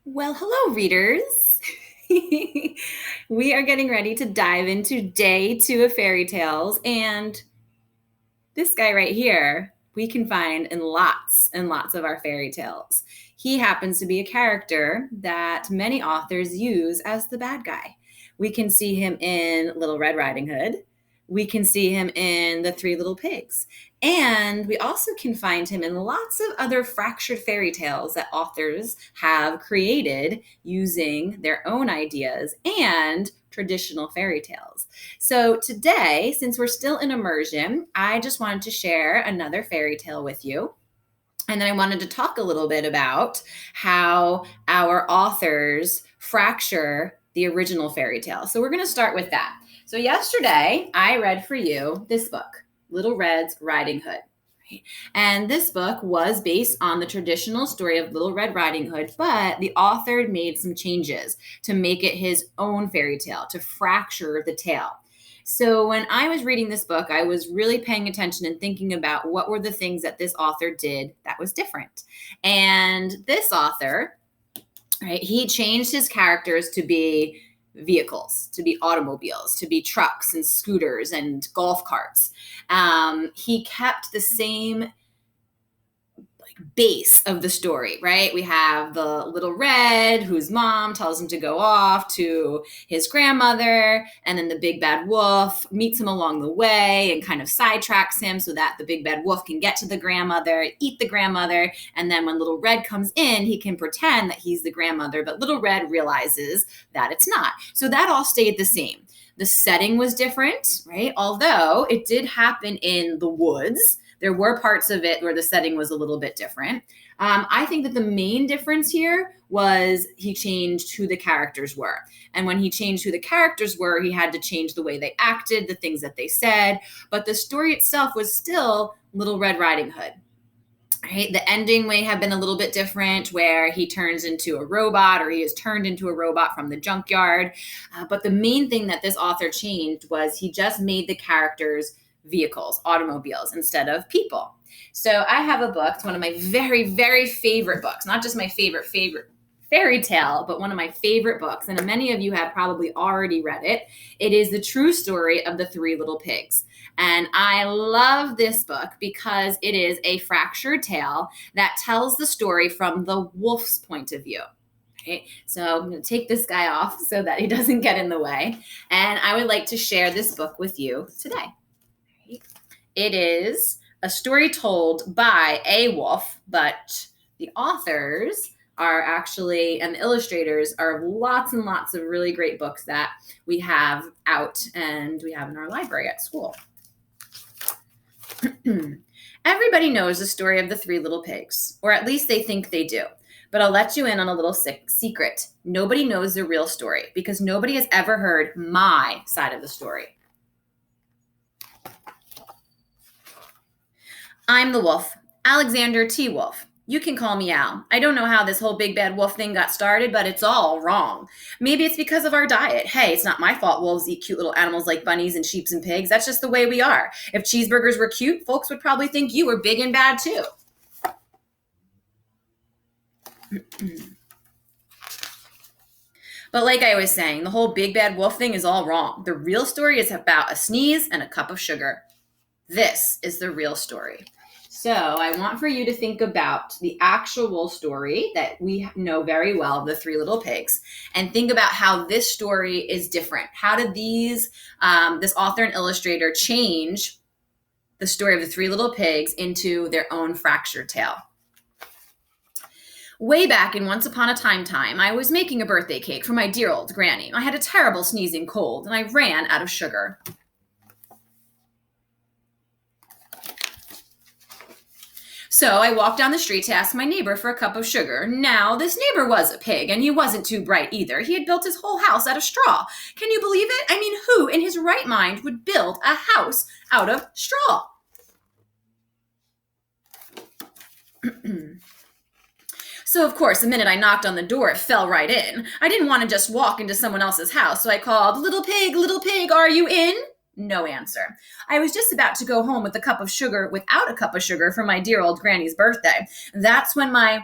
Well, hello, readers. We are getting ready to dive into day two of fairy tales. And this guy right here, we can find in lots and lots of our fairy tales. He happens to be a character that many authors use as the bad guy. We can see him in Little Red Riding Hood. We can see him in The Three Little Pigs. And we also can find him in lots of other fractured fairy tales that authors have created using their own ideas and traditional fairy tales. So today, since we're still in immersion, I just wanted to share another fairy tale with you. And then I wanted to talk a little bit about how our authors fracture the original fairy tale. So we're going to start with that. So yesterday, I read for you this book, Little Red's Riding Hood. And this book was based on the traditional story of Little Red Riding Hood, but the author made some changes to make it his own fairy tale, to fracture the tale. So when I was reading this book, I was really paying attention and thinking about what were the things that this author did that was different. And this author, right, he changed his characters to be vehicles, to be automobiles, to be trucks and scooters and golf carts. He kept the same base of the story, right? We have the little red whose mom tells him to go off to his grandmother, and then the big bad wolf meets him along the way and kind of sidetracks him so that the big bad wolf can get to the grandmother, eat the grandmother, and then when little red comes in, he can pretend that he's the grandmother, but little red realizes that it's not. So that all stayed the same. The setting was different, right? Although it did happen in the woods, there were parts of it where the setting was a little bit different. I think that the main difference here was he changed who the characters were. And when he changed who the characters were, he had to change the way they acted, the things that they said. But the story itself was still Little Red Riding Hood. Right? The ending may have been a little bit different where he turns into a robot or he is turned into a robot from the junkyard. But the main thing that this author changed was he just made the characters vehicles, automobiles, instead of people. So I have a book. It's one of my very, very favorite books, not just my favorite fairy tale, but one of my favorite books. And many of you have probably already read it. It is the true story of the Three Little Pigs. And I love this book because it is a fractured tale that tells the story from the wolf's point of view. Okay, so I'm going to take this guy off so that he doesn't get in the way. And I would like to share this book with you today. It is a story told by a wolf, but the authors are actually, and the illustrators are lots and lots of really great books that we have out and we have in our library at school. Everybody knows the story of the Three Little Pigs, or at least they think they do. But I'll let you in on a little secret. Nobody knows the real story because nobody has ever heard my side of the story. I'm the wolf, Alexander T. Wolf. You can call me Al. I don't know how this whole big bad wolf thing got started, but it's all wrong. Maybe it's because of our diet. Hey, it's not my fault wolves eat cute little animals like bunnies and sheep and pigs. That's just the way we are. If cheeseburgers were cute, folks would probably think you were big and bad too. But like I was saying, the whole big bad wolf thing is all wrong. The real story is about a sneeze and a cup of sugar. This is the real story. So I want for you to think about the actual story that we know very well, the Three Little Pigs, and think about how this story is different. How did this author and illustrator change the story of the Three Little Pigs into their own fractured tale? Way back in Once Upon a Time, I was making a birthday cake for my dear old granny. I had a terrible sneezing cold, and I ran out of sugar. So I walked down the street to ask my neighbor for a cup of sugar. Now, this neighbor was a pig, and he wasn't too bright either. He had built his whole house out of straw. Can you believe it? I mean, who in his right mind would build a house out of straw? So, of course, the minute I knocked on the door, it fell right in. I didn't want to just walk into someone else's house, so I called, little pig, are you in? No answer. I was just about to go home with a cup of sugar without a cup of sugar for my dear old granny's birthday. That's when my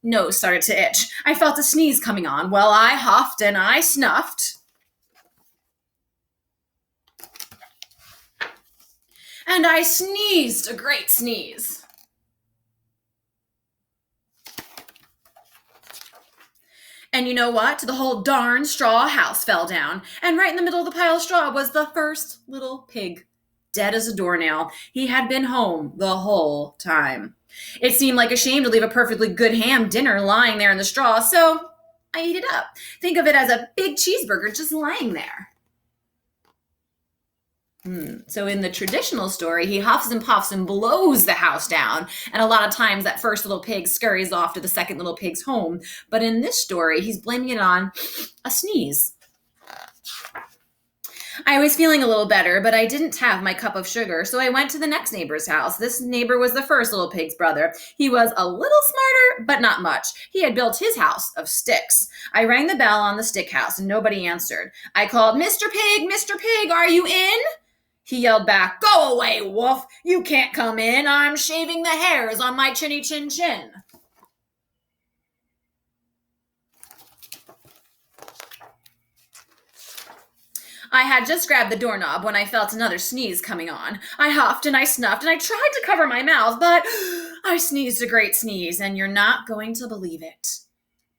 nose started to itch. I felt a sneeze coming on. Well, I huffed and I snuffed. And I sneezed a great sneeze. And you know what? The whole darn straw house fell down. And right in the middle of the pile of straw was the first little pig, dead as a doornail. He had been home the whole time. It seemed like a shame to leave a perfectly good ham dinner lying there in the straw, so I ate it up. Think of it as a big cheeseburger just lying there. So in the traditional story, he huffs and puffs and blows the house down. And a lot of times that first little pig scurries off to the second little pig's home. But in this story, he's blaming it on a sneeze. I was feeling a little better, but I didn't have my cup of sugar, so I went to the next neighbor's house. This neighbor was the first little pig's brother. He was a little smarter, but not much. He had built his house of sticks. I rang the bell on the stick house, and nobody answered. I called, Mr. Pig, are you in? He yelled back, Go away, wolf. You can't come in. I'm shaving the hairs on my chinny chin chin. I had just grabbed the doorknob when I felt another sneeze coming on. I huffed and I snuffed and I tried to cover my mouth, but I sneezed a great sneeze, and you're not going to believe it.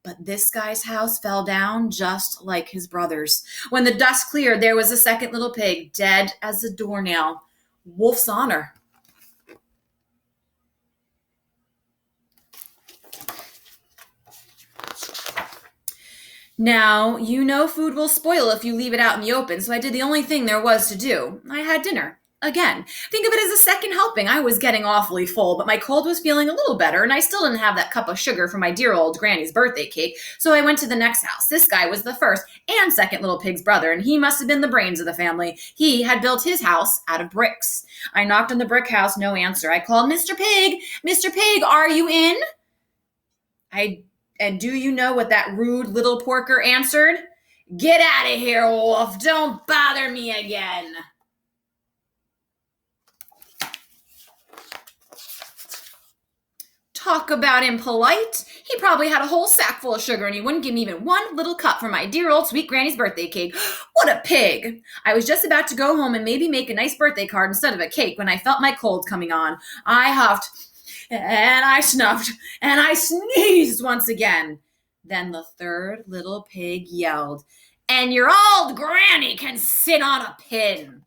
But this guy's house fell down just like his brother's. When the dust cleared, there was a second little pig, dead as a doornail. Wolf's honor. Now, you know food will spoil if you leave it out in the open, so I did the only thing there was to do. I had dinner. Again, think of it as a second helping. I was getting awfully full, but my cold was feeling a little better, and I still didn't have that cup of sugar for my dear old granny's birthday cake, so I went to the next house. This guy was the first and second little pig's brother, and he must have been the brains of the family. He had built his house out of bricks. I knocked on the brick house, no answer. I called, Mr. Pig, are you in? And do you know what that rude little porker answered? Get out of here, wolf. Don't bother me again. Talk about impolite. He probably had a whole sack full of sugar, and he wouldn't give me even one little cup for my dear old sweet granny's birthday cake. What a pig. I was just about to go home and maybe make a nice birthday card instead of a cake when I felt my cold coming on. I huffed, and I snuffed, and I sneezed once again. Then the third little pig yelled, and your old granny can sit on a pin.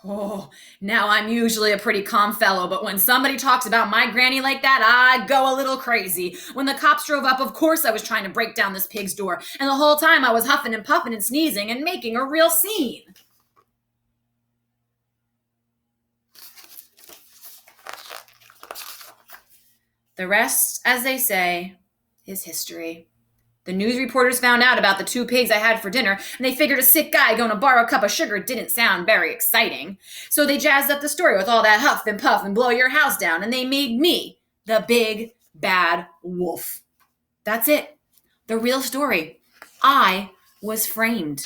Oh, now I'm usually a pretty calm fellow, but when somebody talks about my granny like that, I go a little crazy. When the cops drove up, of course I was trying to break down this pig's door, and the whole time I was huffing and puffing and sneezing and making a real scene. The rest, as they say, is history. The news reporters found out about the two pigs I had for dinner, and they figured a sick guy going to borrow a cup of sugar didn't sound very exciting. So they jazzed up the story with all that huff and puff and blow your house down, and they made me the big bad wolf. That's it. The real story. I was framed.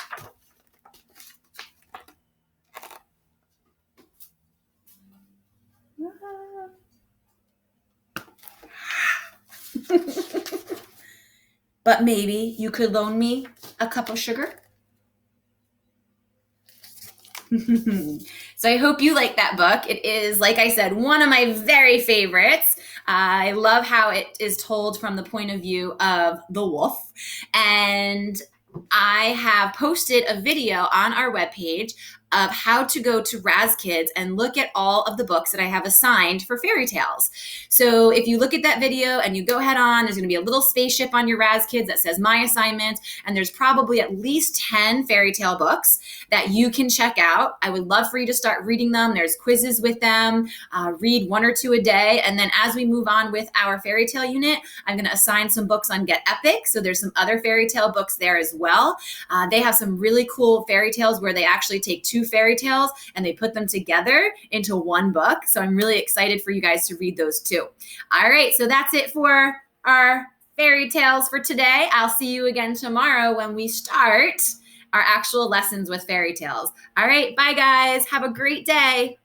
But maybe you could loan me a cup of sugar? So I hope you like that book. It is, like I said, one of my very favorites. I love how it is told from the point of view of the wolf. And I have posted a video on our webpage of how to go to Raz Kids and look at all of the books that I have assigned for fairy tales. So if you look at that video and you go head on, there's going to be a little spaceship on your Raz Kids that says my assignment, and there's probably at least 10 fairy tale books that you can check out. I would love for you to start reading them. There's quizzes with them. Read 1 or 2 a day. And then as we move on with our fairy tale unit, I'm going to assign some books on Get Epic. So there's some other fairy tale books there as well. They have some really cool fairy tales where they actually take 2 fairy tales and they put them together into one book. So I'm really excited for you guys to read those too. All right, so that's it for our fairy tales for today. I'll see you again tomorrow when we start our actual lessons with fairy tales. All right, bye guys. Have a great day.